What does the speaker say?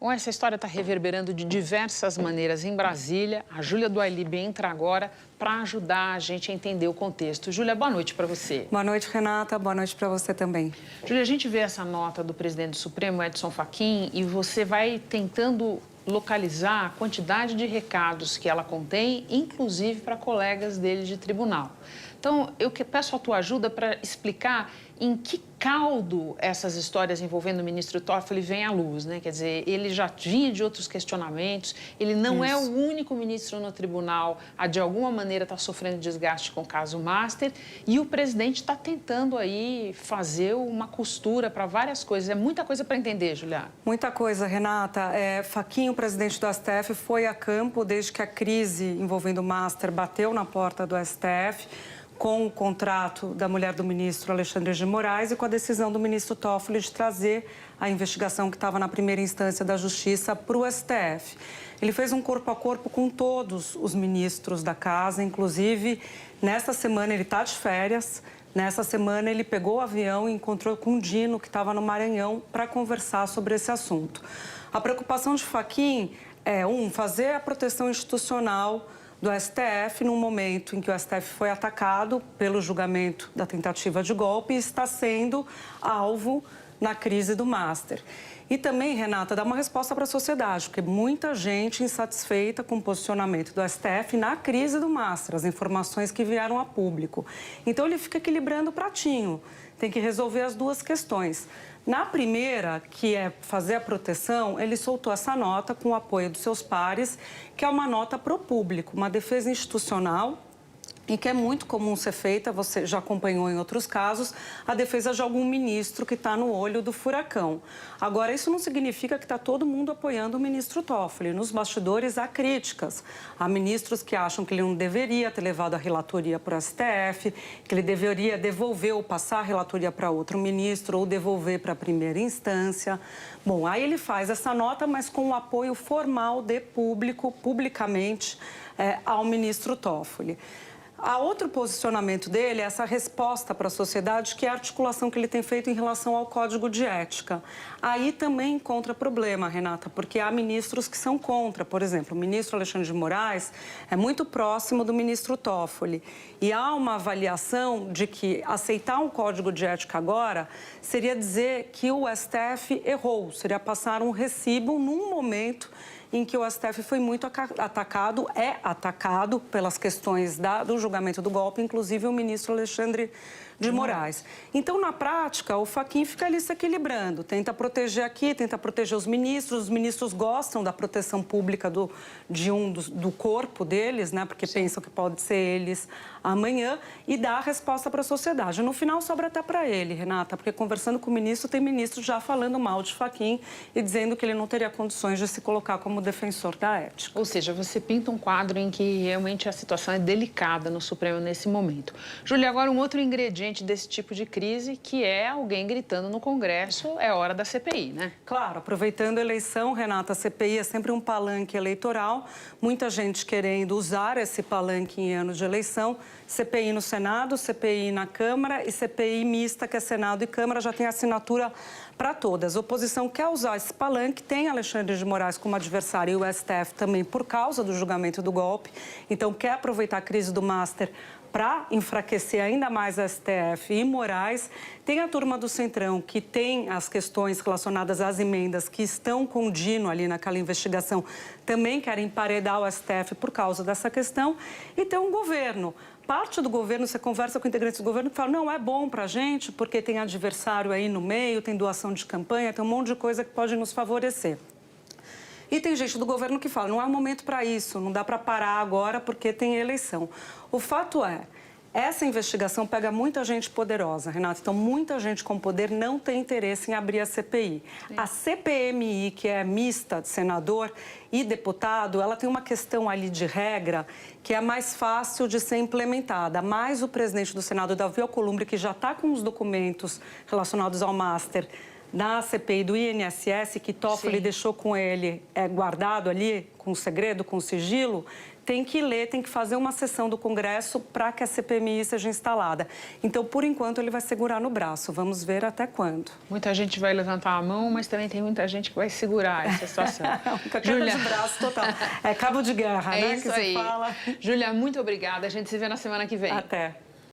Bom, essa história está reverberando de diversas maneiras em Brasília. A Júlia do Ailib entra agora para ajudar a gente a entender o contexto. Júlia, boa noite para você. Boa noite, Renata. Boa noite para você também. Júlia, a gente vê essa nota do presidente do Supremo, Edson Fachin, e você vai tentando localizar a quantidade de recados que ela contém, inclusive para colegas dele de tribunal. Então, eu peço a tua ajuda para explicar em que caldo essas histórias envolvendo o ministro Toffoli vêm à luz, né? Quer dizer, ele já vinha de outros questionamentos, ele não é o único ministro no tribunal a, de alguma maneira, estar sofrendo desgaste com o caso Master, e o presidente está tentando aí fazer uma costura para várias coisas. É muita coisa para entender, Julia. Muita coisa, Renata. Fachin, o presidente do STF, foi a campo desde que a crise envolvendo o Master bateu na porta do STF, com o contrato da mulher do ministro Alexandre de Moraes e com a decisão do ministro Toffoli de trazer a investigação que estava na primeira instância da Justiça para o STF. Ele fez um corpo a corpo com todos os ministros da casa, inclusive, nesta semana ele está de férias. Nessa semana, ele pegou o avião e encontrou com o Dino, que estava no Maranhão, para conversar sobre esse assunto. A preocupação de Fachin é, fazer a proteção institucional do STF num momento em que o STF foi atacado pelo julgamento da tentativa de golpe e está sendo alvo na crise do Master. E também, Renata, dá uma resposta para a sociedade, porque muita gente insatisfeita com o posicionamento do STF na crise do Master, as informações que vieram a público. Então, ele fica equilibrando o pratinho, tem que resolver as duas questões. Na primeira, que é fazer a proteção, ele soltou essa nota com o apoio dos seus pares, que é uma nota para o público, uma defesa institucional, e que é muito comum ser feita, você já acompanhou em outros casos, a defesa de algum ministro que está no olho do furacão. Agora, isso não significa que está todo mundo apoiando o ministro Toffoli. Nos bastidores há críticas. Há ministros que acham que ele não deveria ter levado a relatoria para o STF, que ele deveria devolver ou passar a relatoria para outro ministro ou devolver para a primeira instância. Bom, aí ele faz essa nota, mas com o apoio formal de público, publicamente, ao ministro Toffoli. A outro posicionamento dele é essa resposta para a sociedade, que é a articulação que ele tem feito em relação ao Código de Ética. Aí também encontra problema, Renata, porque há ministros que são contra. Por exemplo, o ministro Alexandre de Moraes é muito próximo do ministro Toffoli. E há uma avaliação de que aceitar um Código de Ética agora seria dizer que o STF errou, seria passar um recibo num momento em que o STF foi muito atacado, é atacado pelas questões do julgamento do golpe, inclusive o ministro Alexandre de Moraes. Então, na prática, o Fachin fica ali se equilibrando, tenta proteger aqui, tenta proteger os ministros gostam da proteção pública do corpo deles, né, porque pensam que pode ser eles amanhã, e dá a resposta para a sociedade. No final, sobra até para ele, Renata, porque conversando com o ministro, tem ministro já falando mal de Fachin e dizendo que ele não teria condições de se colocar como defensor da ética. Ou seja, você pinta um quadro em que realmente a situação é delicada no Supremo nesse momento. Júlia, agora um outro ingrediente desse tipo de crise, que é alguém gritando no Congresso, é hora da CPI, né? Claro, aproveitando a eleição, Renata, a CPI é sempre um palanque eleitoral, muita gente querendo usar esse palanque em anos de eleição, CPI no Senado, CPI na Câmara e CPI mista, que é Senado e Câmara, já tem assinatura para todas. A oposição quer usar esse palanque, tem Alexandre de Moraes como adversário e o STF também por causa do julgamento do golpe, então quer aproveitar a crise do Master para enfraquecer ainda mais a STF e Moraes. Tem a turma do Centrão, que tem as questões relacionadas às emendas que estão com o Dino ali naquela investigação, também querem emparedar o STF por causa dessa questão. E tem um governo. Parte do governo, você conversa com integrantes do governo que falam, não, é bom para a gente, porque tem adversário aí no meio, tem doação de campanha, tem um monte de coisa que pode nos favorecer. E tem gente do governo que fala, não é o momento para isso, não dá para parar agora porque tem eleição. O fato é, essa investigação pega muita gente poderosa, Renata. Então, muita gente com poder não tem interesse em abrir a CPI. Sim. A CPMI, que é mista de senador e deputado, ela tem uma questão ali de regra que é mais fácil de ser implementada. Mas o presidente do Senado, Davi Alcolumbre, que já está com os documentos relacionados ao Master na CPI do INSS, que Toffoli deixou com ele guardado ali, com segredo, com sigilo, tem que ler, tem que fazer uma sessão do Congresso para que a CPMI seja instalada. Então, por enquanto, ele vai segurar no braço. Vamos ver até quando. Muita gente vai levantar a mão, mas também tem muita gente que vai segurar essa situação. Queda de braço total. É cabo de guerra, né? Isso que aí. se fala. Júlia, muito obrigada. A gente se vê na semana que vem. Até.